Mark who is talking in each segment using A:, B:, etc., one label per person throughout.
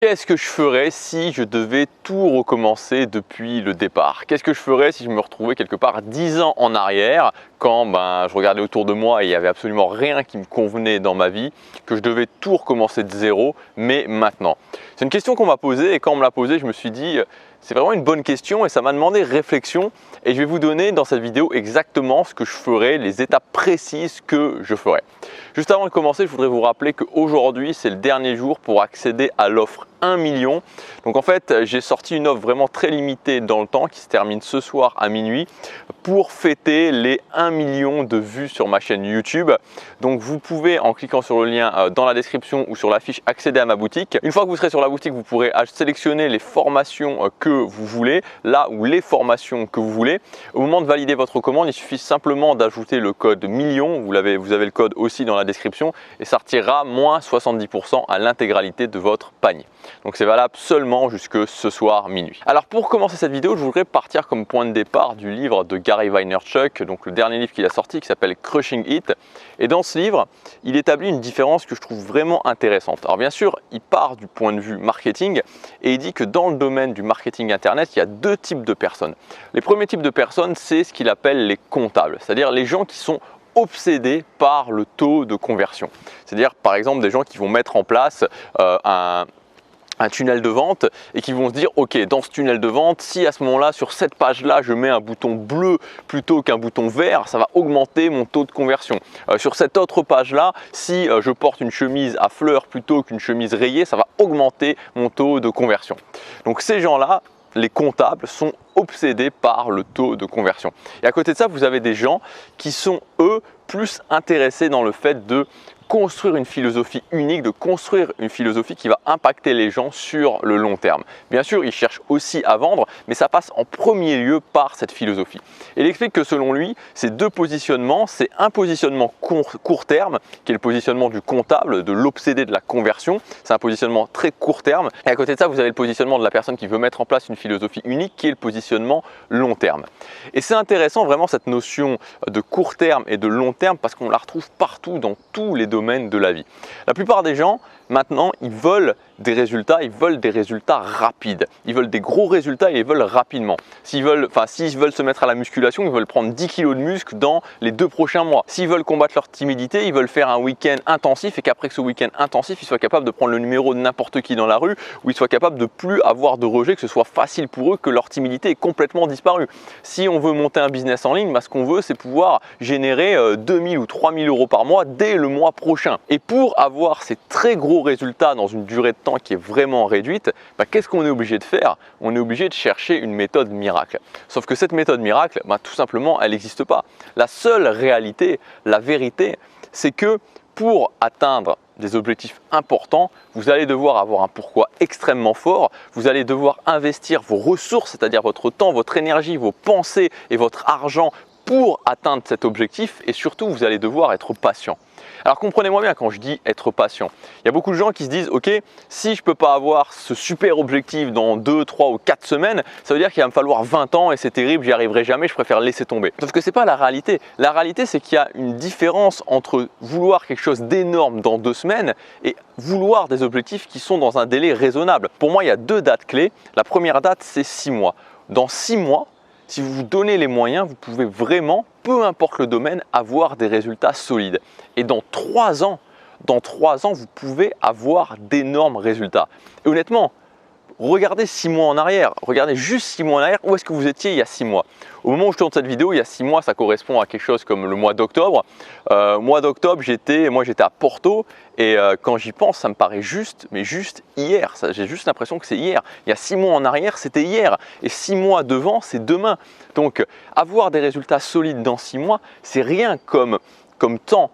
A: Qu'est-ce que je ferais si je devais tout recommencer depuis le départ? Qu'est-ce que je ferais si je me retrouvais quelque part 10 ans en arrière quand je regardais autour de moi et il n'y avait absolument rien qui me convenait dans ma vie, que je devais tout recommencer de zéro, mais maintenant? C'est une question qu'on m'a posée et quand on me l'a posée, je me suis dit c'est vraiment une bonne question et ça m'a demandé réflexion et je vais vous donner dans cette vidéo exactement ce que je ferais, les étapes précises que je ferais. Juste avant de commencer, je voudrais vous rappeler qu'aujourd'hui, c'est le dernier jour pour accéder à l'offre 1 million. Donc en fait, j'ai sorti une offre vraiment très limitée dans le temps qui se termine ce soir à minuit pour fêter les 1 million de vues sur ma chaîne YouTube. Donc vous pouvez, en cliquant sur le lien dans la description ou sur l'affiche, accéder à ma boutique. Une fois que vous serez sur la boutique, vous pourrez sélectionner les formations que vous voulez, là où les formations que vous voulez. Au moment de valider votre commande, il suffit simplement d'ajouter le code million. Vous avez le code aussi dans la description et ça retirera moins 70% à l'intégralité de votre panier. Donc c'est valable seulement jusque ce soir minuit. Alors pour commencer cette vidéo, je voudrais partir comme point de départ du livre de Gary Vaynerchuk, donc le dernier livre qu'il a sorti qui s'appelle Crushing It. Et dans ce livre, il établit une différence que je trouve vraiment intéressante. Alors bien sûr, il part du point de vue marketing et il dit que dans le domaine du marketing internet, il y a deux types de personnes. Les premiers types de personnes, c'est ce qu'il appelle les comptables, c'est-à-dire les gens qui sont obsédés par le taux de conversion. C'est-à-dire par exemple des gens qui vont mettre en place un tunnel de vente et qui vont se dire ok, dans ce tunnel de vente, si à ce moment-là sur cette page là je mets un bouton bleu plutôt qu'un bouton vert, ça va augmenter mon taux de conversion. Sur cette autre page là, si je porte une chemise à fleurs plutôt qu'une chemise rayée, ça va augmenter mon taux de conversion. Donc ces gens là, les comptables, sont obsédés par le taux de conversion. Et à côté de ça, vous avez des gens qui sont eux plus intéressés dans le fait de construire une philosophie unique, de construire une philosophie qui va impacter les gens sur le long terme. Bien sûr, il cherche aussi à vendre, mais ça passe en premier lieu par cette philosophie. Et il explique que selon lui, ces deux positionnements, c'est un positionnement court terme, qui est le positionnement du comptable, de l'obsédé de la conversion. C'est un positionnement très court terme. Et à côté de ça, vous avez le positionnement de la personne qui veut mettre en place une philosophie unique, qui est le positionnement long terme. Et c'est intéressant vraiment cette notion de court terme et de long terme parce qu'on la retrouve partout dans tous les domaine de la vie. La plupart des gens maintenant ils veulent des résultats rapides. Ils veulent des gros résultats et ils veulent rapidement. S'ils veulent se mettre à la musculation, ils veulent prendre 10 kg de muscle dans les 2 prochains mois. S'ils veulent combattre leur timidité, ils veulent faire un week-end intensif et qu'après ce week-end intensif, ils soient capables de prendre le numéro de n'importe qui dans la rue ou ils soient capables de plus avoir de rejet, que ce soit facile pour eux, que leur timidité ait complètement disparu. Si on veut monter un business en ligne, ce qu'on veut c'est pouvoir générer 2000 ou 3000 euros par mois dès le mois prochain. Et pour avoir ces très gros résultats dans une durée de temps qui est vraiment réduite, qu'est-ce qu'on est obligé de faire? On est obligé de chercher une méthode miracle. Sauf que cette méthode miracle, tout simplement, elle n'existe pas. La seule réalité, la vérité, c'est que pour atteindre des objectifs importants, vous allez devoir avoir un pourquoi extrêmement fort, vous allez devoir investir vos ressources, c'est-à-dire votre temps, votre énergie, vos pensées et votre argent pour atteindre cet objectif et surtout, vous allez devoir être patient. Alors comprenez-moi bien quand je dis être patient. Il y a beaucoup de gens qui se disent ok, si je ne peux pas avoir ce super objectif dans 2, 3 ou 4 semaines, ça veut dire qu'il va me falloir 20 ans et c'est terrible, j'y arriverai jamais, je préfère laisser tomber. Sauf que ce n'est pas la réalité. La réalité c'est qu'il y a une différence entre vouloir quelque chose d'énorme dans 2 semaines et vouloir des objectifs qui sont dans un délai raisonnable. Pour moi, il y a 2 dates clés. La première date, c'est 6 mois. Dans 6 mois, si vous vous donnez les moyens, vous pouvez vraiment, peu importe le domaine, avoir des résultats solides. Et dans 3 ans, vous pouvez avoir d'énormes résultats. Et honnêtement, regardez 6 mois en arrière, regardez juste 6 mois en arrière, où est-ce que vous étiez il y a 6 mois? Au moment où je tourne cette vidéo, il y a 6 mois, ça correspond à quelque chose comme le mois d'octobre. Mois d'octobre, j'étais à Porto et quand j'y pense, ça me paraît juste hier. J'ai juste l'impression que c'est hier. Il y a 6 mois en arrière, c'était hier. Et 6 mois devant, c'est demain. Donc, avoir des résultats solides dans 6 mois, c'est rien comme temps.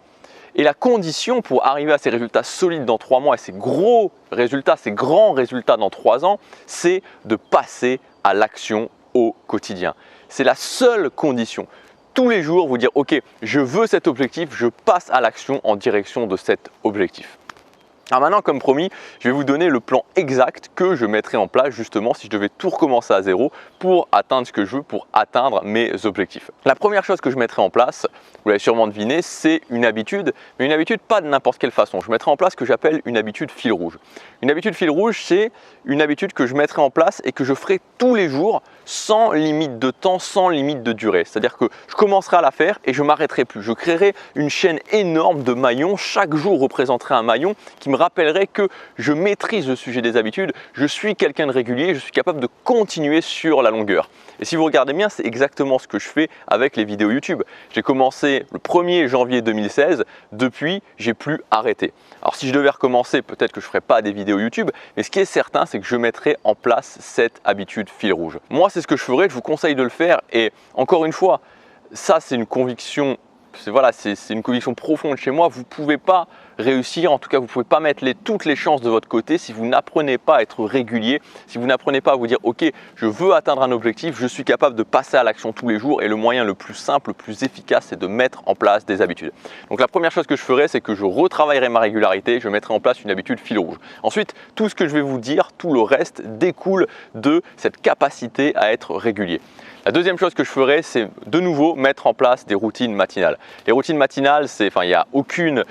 A: Et la condition pour arriver à ces résultats solides dans 3 mois et ces gros résultats, ces grands résultats dans 3 ans, c'est de passer à l'action au quotidien. C'est la seule condition. Tous les jours, vous dire ok, je veux cet objectif, je passe à l'action en direction de cet objectif. Alors maintenant, comme promis, je vais vous donner le plan exact que je mettrai en place justement si je devais tout recommencer à zéro pour atteindre ce que je veux, pour atteindre mes objectifs. La première chose que je mettrai en place, vous l'avez sûrement deviné, c'est une habitude, mais une habitude pas de n'importe quelle façon. Je mettrai en place ce que j'appelle une habitude fil rouge. Une habitude fil rouge, c'est une habitude que je mettrai en place et que je ferai tous les jours sans limite de temps, sans limite de durée. C'est-à-dire que je commencerai à la faire et je ne m'arrêterai plus. Je créerai une chaîne énorme de maillons. Chaque jour représenterait un maillon qui me rappellerait que je maîtrise le sujet des habitudes, je suis quelqu'un de régulier, je suis capable de continuer sur la longueur. Et si vous regardez bien, c'est exactement ce que je fais avec les vidéos YouTube. J'ai commencé le 1er janvier 2016, depuis, j'ai plus arrêté. Alors si je devais recommencer, peut-être que je ne ferais pas des vidéos YouTube, mais ce qui est certain, c'est que je mettrai en place cette habitude fil rouge. Moi, c'est ce que je ferai, je vous conseille de le faire et encore une fois, ça c'est une conviction. C'est une conviction profonde chez moi. Vous ne pouvez pas réussir, en tout cas vous ne pouvez pas mettre toutes les chances de votre côté si vous n'apprenez pas à être régulier, si vous n'apprenez pas à vous dire ok, je veux atteindre un objectif, je suis capable de passer à l'action tous les jours et le moyen le plus simple, le plus efficace, c'est de mettre en place des habitudes. Donc la première chose que je ferai, c'est que je retravaillerai ma régularité, je mettrai en place une habitude fil rouge. Ensuite, tout ce que je vais vous dire, tout le reste découle de cette capacité à être régulier. La deuxième chose que je ferai, c'est de nouveau mettre en place des routines matinales. Les routines matinales, il n'y a aucune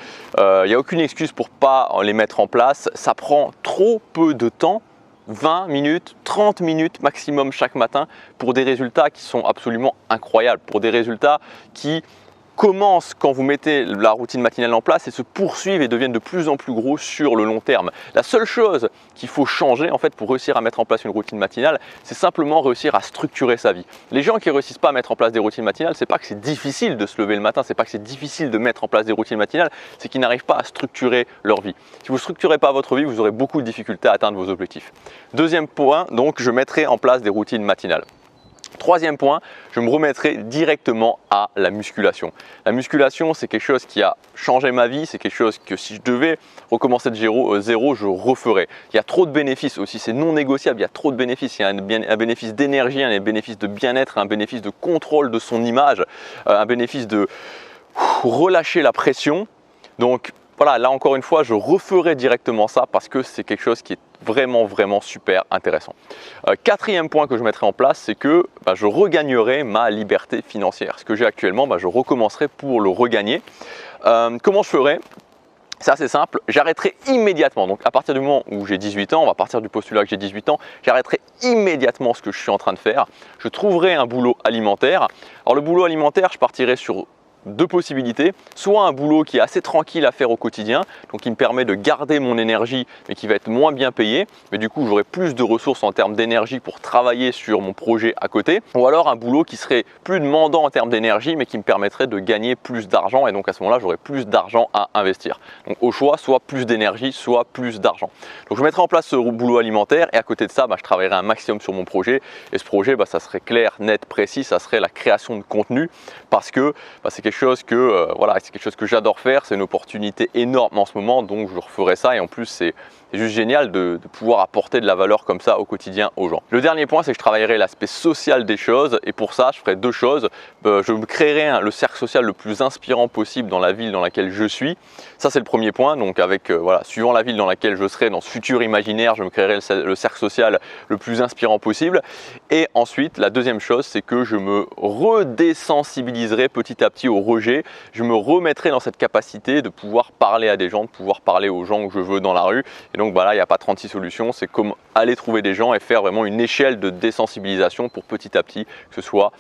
A: excuse pour ne pas les mettre en place. Ça prend trop peu de temps, 20 minutes, 30 minutes maximum chaque matin pour des résultats qui sont absolument incroyables, pour des résultats qui commencent quand vous mettez la routine matinale en place et se poursuivent et deviennent de plus en plus gros sur le long terme. La seule chose qu'il faut changer en fait pour réussir à mettre en place une routine matinale, c'est simplement réussir à structurer sa vie. Les gens qui ne réussissent pas à mettre en place des routines matinales, c'est pas que c'est difficile de se lever le matin, c'est pas que c'est difficile de mettre en place des routines matinales, c'est qu'ils n'arrivent pas à structurer leur vie. Si vous ne structurez pas votre vie, vous aurez beaucoup de difficultés à atteindre vos objectifs. Deuxième point, donc je mettrai en place des routines matinales. Troisième point, je me remettrai directement à la musculation. La musculation, c'est quelque chose qui a changé ma vie, c'est quelque chose que si je devais recommencer de zéro, je referais. Il y a trop de bénéfices aussi, c'est non négociable, il y a trop de bénéfices. Il y a un bénéfice d'énergie, un bénéfice de bien-être, un bénéfice de contrôle de son image, un bénéfice de relâcher la pression. Donc voilà, là encore une fois, je referai directement ça parce que c'est quelque chose qui est vraiment super intéressant. Quatrième point que je mettrai en place, c'est que je regagnerai ma liberté financière. Ce que j'ai actuellement, je recommencerai pour le regagner. Comment je ferai ? C'est assez simple, j'arrêterai immédiatement. Donc à partir du moment où j'ai 18 ans, on va partir du postulat que j'ai 18 ans, j'arrêterai immédiatement ce que je suis en train de faire. Je trouverai un boulot alimentaire. Alors le boulot alimentaire, je partirai sur deux possibilités, soit un boulot qui est assez tranquille à faire au quotidien, donc qui me permet de garder mon énergie mais qui va être moins bien payé, mais du coup j'aurai plus de ressources en termes d'énergie pour travailler sur mon projet à côté, ou alors un boulot qui serait plus demandant en termes d'énergie mais qui me permettrait de gagner plus d'argent et donc à ce moment-là j'aurai plus d'argent à investir. Donc au choix, soit plus d'énergie, soit plus d'argent. Donc je mettrai en place ce boulot alimentaire et à côté de ça, je travaillerai un maximum sur mon projet et ce projet, ça serait clair, net, précis, ça serait la création de contenu parce que c'est quelque chose que j'adore faire, c'est une opportunité énorme en ce moment, donc je referai ça et en plus c'est juste génial de pouvoir apporter de la valeur comme ça au quotidien aux gens. Le dernier point, c'est que je travaillerai l'aspect social des choses et pour ça, je ferai deux choses. Je me créerai le cercle social le plus inspirant possible dans la ville dans laquelle je suis. Ça, c'est le premier point. Donc suivant la ville dans laquelle je serai, dans ce futur imaginaire, je me créerai le cercle social le plus inspirant possible. Et ensuite, la deuxième chose, c'est que je me redésensibiliserai petit à petit au rejet. Je me remettrai dans cette capacité de pouvoir parler à des gens, de pouvoir parler aux gens que je veux dans la rue. Et donc il n'y a pas 36 solutions, c'est comme aller trouver des gens et faire vraiment une échelle de désensibilisation pour petit à petit que ce soit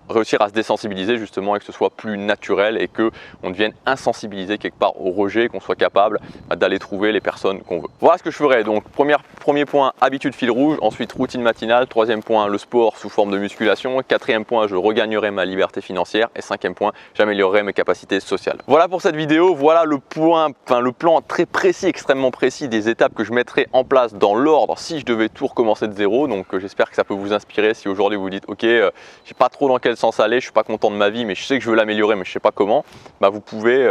A: réussir à se désensibiliser justement et que ce soit plus naturel et qu'on devienne insensibilisé quelque part au rejet, qu'on soit capable d'aller trouver les personnes qu'on veut. Voilà ce que je ferai. Donc premier point, habitude fil rouge, ensuite routine matinale, troisième point, le sport sous forme de musculation, quatrième point, je regagnerai ma liberté financière et cinquième point, j'améliorerai mes capacités sociales. Voilà pour cette vidéo, voilà le plan très précis, extrêmement précis des les étapes que je mettrai en place dans l'ordre si je devais tout recommencer de zéro. Donc j'espère que ça peut vous inspirer si aujourd'hui vous dites ok, je sais pas trop dans quel sens aller, je suis pas content de ma vie mais je sais que je veux l'améliorer mais je sais pas comment. Bah, vous pouvez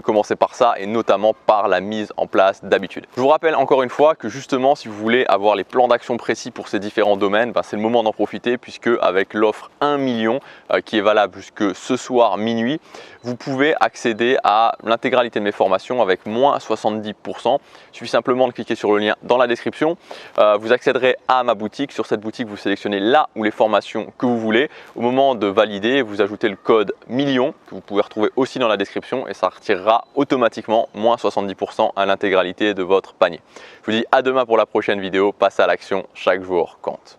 A: commencer par ça et notamment par la mise en place d'habitudes. Je vous rappelle encore une fois que justement si vous voulez avoir les plans d'action précis pour ces différents domaines, bah, c'est le moment d'en profiter puisque avec l'offre 1 million qui est valable jusque ce soir minuit, vous pouvez accéder à l'intégralité de mes formations avec moins 70%. Il suffit simplement de cliquer sur le lien dans la description. Vous accéderez à ma boutique. Sur cette boutique, vous sélectionnez là où les formations que vous voulez. Au moment de valider, vous ajoutez le code million que vous pouvez retrouver aussi dans la description et ça retirera automatiquement moins 70% à l'intégralité de votre panier. Je vous dis à demain pour la prochaine vidéo. Passez à l'action, chaque jour compte.